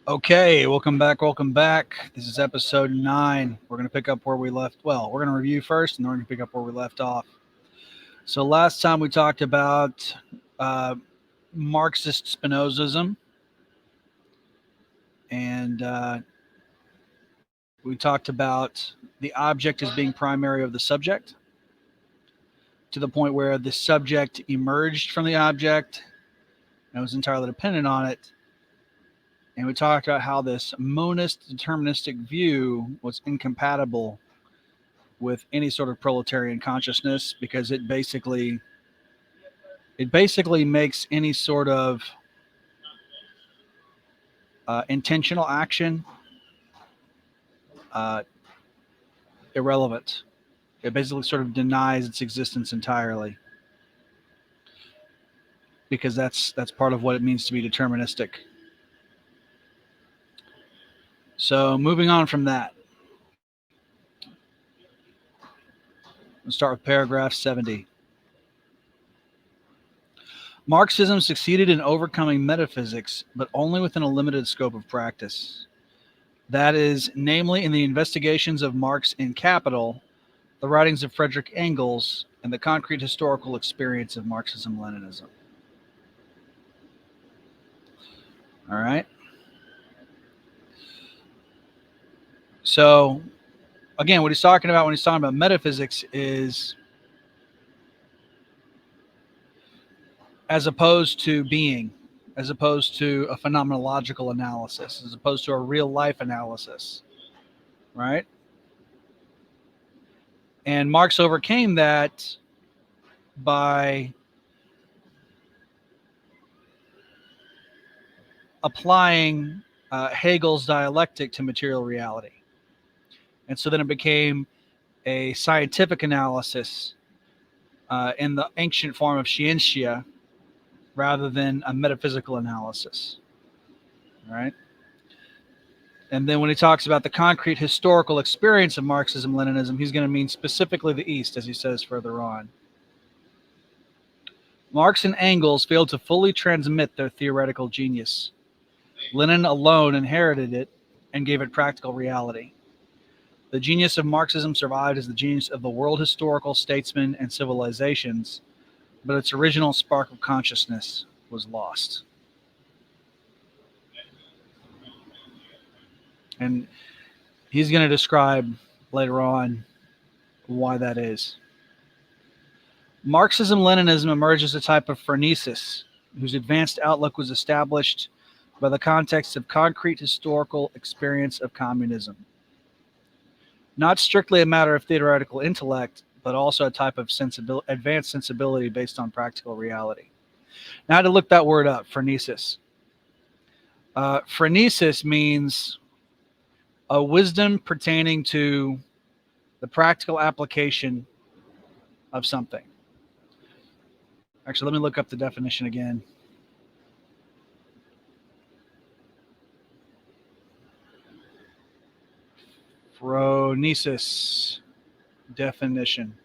Okay, welcome back. Welcome back. This is episode 9. We're going to pick up where we left. Well, we're going to review first and then we're going to pick up where we left off. So, last time we talked about Marxist Spinozism, and we talked about the object as being primary of the subject to the point where the subject emerged from the object and was entirely dependent on it. And we talked about how this monist deterministic view was incompatible with any sort of proletarian consciousness because it basically makes any sort of intentional action uh, irrelevant. It basically sort of denies its existence entirely because that's part of what it means to be deterministic. So moving on from that, let's start with paragraph 70. Marxism succeeded in overcoming metaphysics, but only within a limited scope of practice. That is, namely in the investigations of Marx in Capital, the writings of Friedrich Engels, and the concrete historical experience of Marxism-Leninism. All right. So, again, what he's talking about when he's talking about metaphysics is as opposed to being, as opposed to a phenomenological analysis, as opposed to a real life analysis, right? And Marx overcame that by applying Hegel's dialectic to material reality. And so then it became a scientific analysis in the ancient form of scientia rather than a metaphysical analysis, right? And then when he talks about the concrete historical experience of Marxism-Leninism, he's going to mean specifically the East, as he says further on. Marx and Engels failed to fully transmit their theoretical genius. Lenin alone inherited it and gave it practical reality. The genius of Marxism survived as the genius of the world historical statesmen and civilizations, but its original spark of consciousness was lost. And he's going to describe later on why that is. Marxism-Leninism emerged as a type of phronesis, whose advanced outlook was established by the context of concrete historical experience of communism. Not strictly a matter of theoretical intellect, but also a type of advanced sensibility based on practical reality. Now, I had to look that word up, phronesis. Phronesis means a wisdom pertaining to the practical application of something. Actually, let me look up the definition again. Phronesis definition.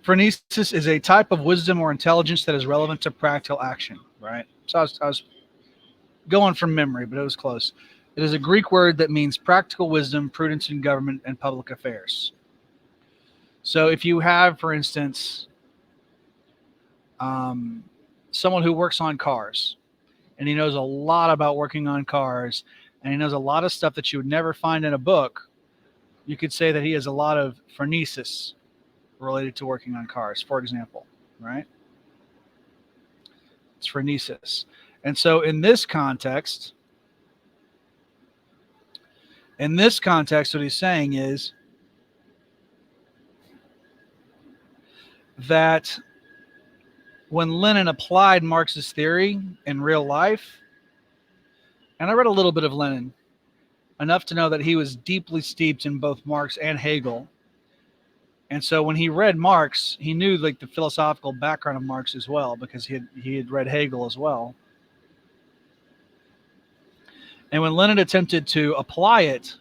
Phronesis is a type of wisdom or intelligence that is relevant to practical action, right? So I was going from memory, but it was close. It is a Greek word that means practical wisdom, prudence in government and public affairs. So if you have, for instance, someone who works on cars, and he knows a lot about working on cars, and he knows a lot of stuff that you would never find in a book, you could say that he has a lot of phronesis related to working on cars, for example, right? It's phronesis. And so in this context, what he's saying is that when Lenin applied Marx's theory in real life, and I read a little bit of Lenin, enough to know that he was deeply steeped in both Marx and Hegel. And so when he read Marx, he knew like the philosophical background of Marx as well, because he had read Hegel as well. And when Lenin attempted to apply it,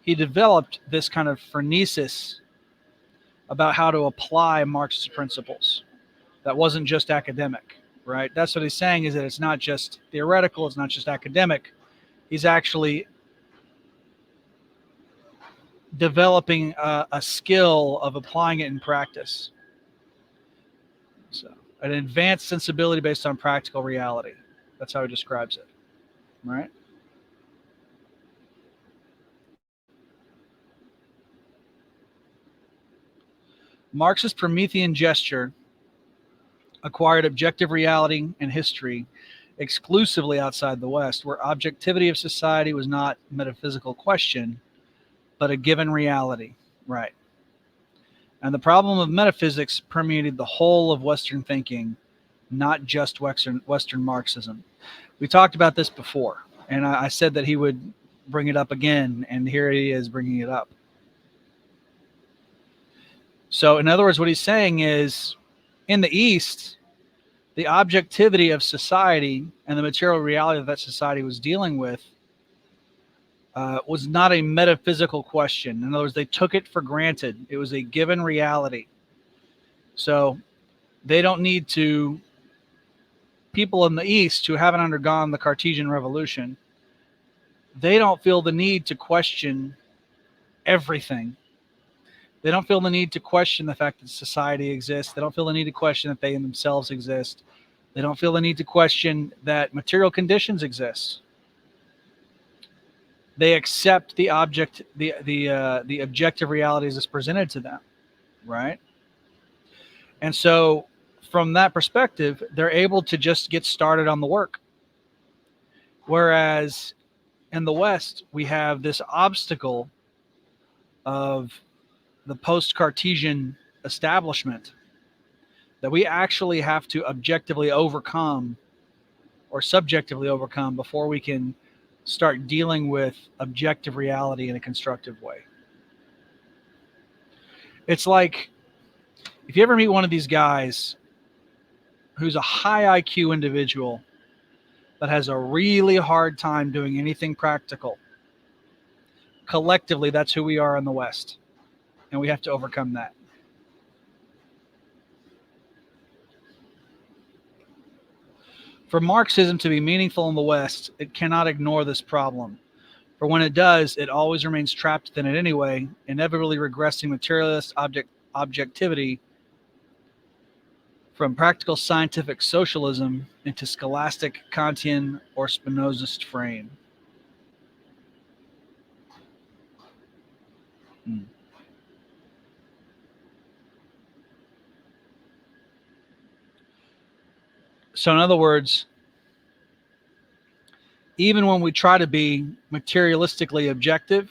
he developed this kind of phronesis about how to apply Marxist principles. That wasn't just academic, right? That's what he's saying, is that it's not just theoretical, it's not just academic. He's actually developing a skill of applying it in practice. So, an advanced sensibility based on practical reality. That's how he describes it, right? Marx's Promethean gesture acquired objective reality and history exclusively outside the West, where objectivity of society was not a metaphysical question, but a given reality, right? And the problem of metaphysics permeated the whole of Western thinking, not just Western Marxism. We talked about this before, and I said that he would bring it up again, and here he is bringing it up. So, in other words, what he's saying is, in the East, the objectivity of society and the material reality that society was dealing with was not a metaphysical question. In other words, they took it for granted. It was a given reality. So they don't need to, people in the East who haven't undergone the Cartesian revolution, they don't feel the need to question everything. They don't feel the need to question the fact that society exists. They don't feel the need to question that they in themselves exist. They don't feel the need to question that material conditions exist. They accept the objective realities as presented to them, right? And so, from that perspective, they're able to just get started on the work. Whereas in the West, we have this obstacle of the post-Cartesian establishment that we actually have to objectively overcome or subjectively overcome before we can start dealing with objective reality in a constructive way. It's like, if you ever meet one of these guys who's a high IQ individual that has a really hard time doing anything practical, collectively, that's who we are in the West. And we have to overcome that. For Marxism to be meaningful in the West, it cannot ignore this problem. For when it does, it always remains trapped within it anyway, inevitably regressing materialist objectivity from practical scientific socialism into scholastic Kantian or Spinozist frame. So in other words, even when we try to be materialistically objective,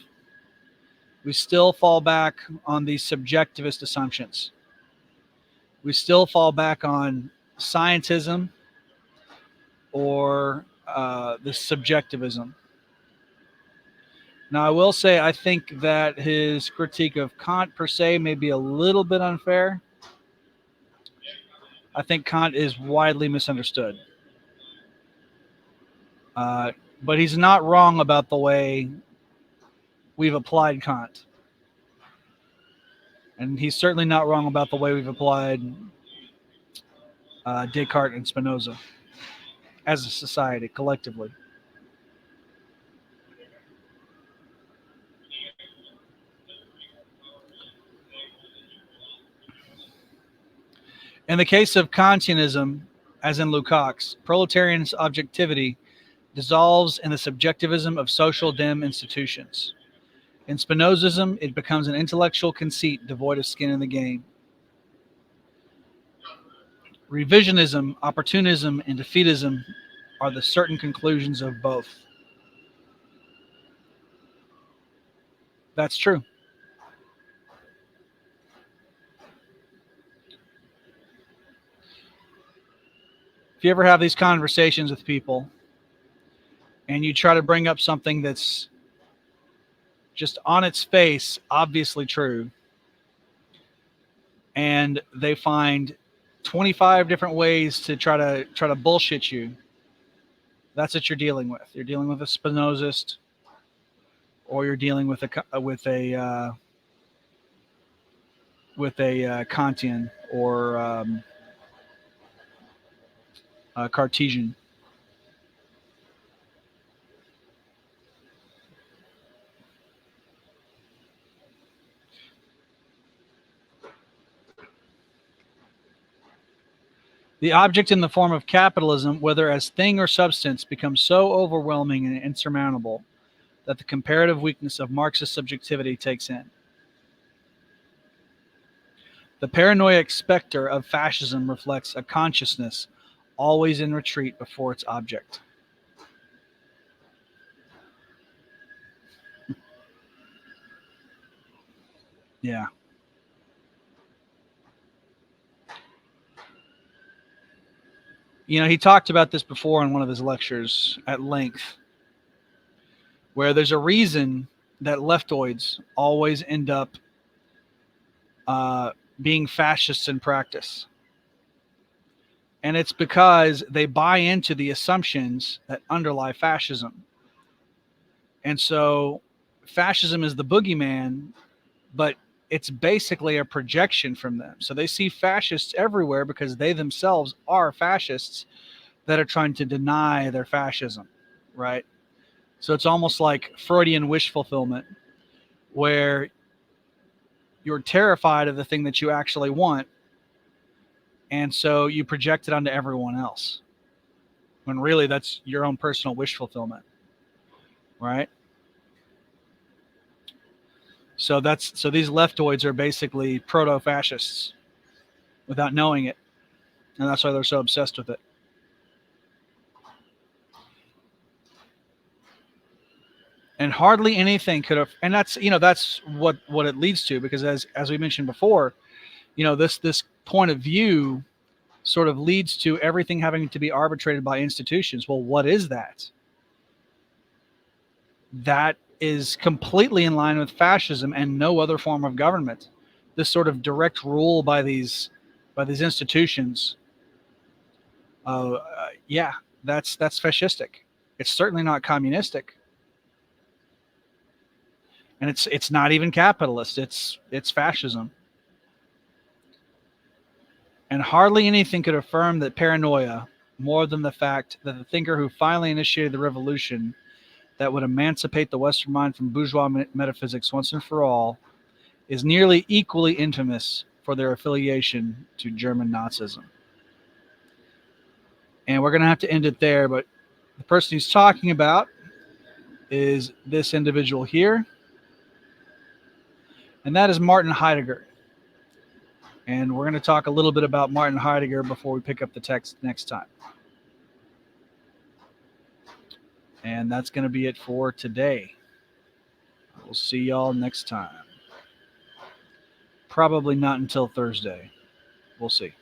we still fall back on these subjectivist assumptions. We still fall back on scientism or this subjectivism. Now, I will say I think that his critique of Kant per se may be a little bit unfair. I think Kant is widely misunderstood. But he's not wrong about the way we've applied Kant. And he's certainly not wrong about the way we've applied Descartes and Spinoza as a society, collectively. In the case of Kantianism, as in Lukács, proletarian's objectivity dissolves in the subjectivism of social dim institutions. In Spinozism, it becomes an intellectual conceit devoid of skin in the game. Revisionism, opportunism, and defeatism are the certain conclusions of both. That's true. If you ever have these conversations with people and you try to bring up something that's just on its face obviously true, and they find 25 different ways to try to bullshit you, that's what you're dealing with. You're dealing with a Spinozist, or you're dealing with a a Kantian or Cartesian. The object in the form of capitalism, whether as thing or substance, becomes so overwhelming and insurmountable that the comparative weakness of Marxist subjectivity takes in. The paranoiac specter of fascism reflects a consciousness always in retreat before its object. Yeah. You know, he talked about this before in one of his lectures at length, where there's a reason that leftoids always end up being fascists in practice. And it's because they buy into the assumptions that underlie fascism. And so fascism is the boogeyman, but it's basically a projection from them. So they see fascists everywhere because they themselves are fascists that are trying to deny their fascism, right? So it's almost like Freudian wish fulfillment, where you're terrified of the thing that you actually want, and so you project it onto everyone else, when really that's your own personal wish fulfillment, right? So these leftoids are basically proto-fascists without knowing it, and that's why they're so obsessed with it. And hardly anything could have, and that's what it leads to, because as we mentioned before, this point of view sort of leads to everything having to be arbitrated by institutions. Well, what is that? That is completely in line with fascism and no other form of government. This sort of direct rule by these institutions. Yeah, that's fascistic. It's certainly not communistic, and it's not even capitalist. It's fascism. And hardly anything could affirm that paranoia more than the fact that the thinker who finally initiated the revolution that would emancipate the Western mind from bourgeois metaphysics once and for all is nearly equally infamous for their affiliation to German Nazism. And we're going to have to end it there, but the person he's talking about is this individual here, and that is Martin Heidegger. And we're going to talk a little bit about Martin Heidegger before we pick up the text next time. And that's going to be it for today. We'll see y'all next time. Probably not until Thursday. We'll see.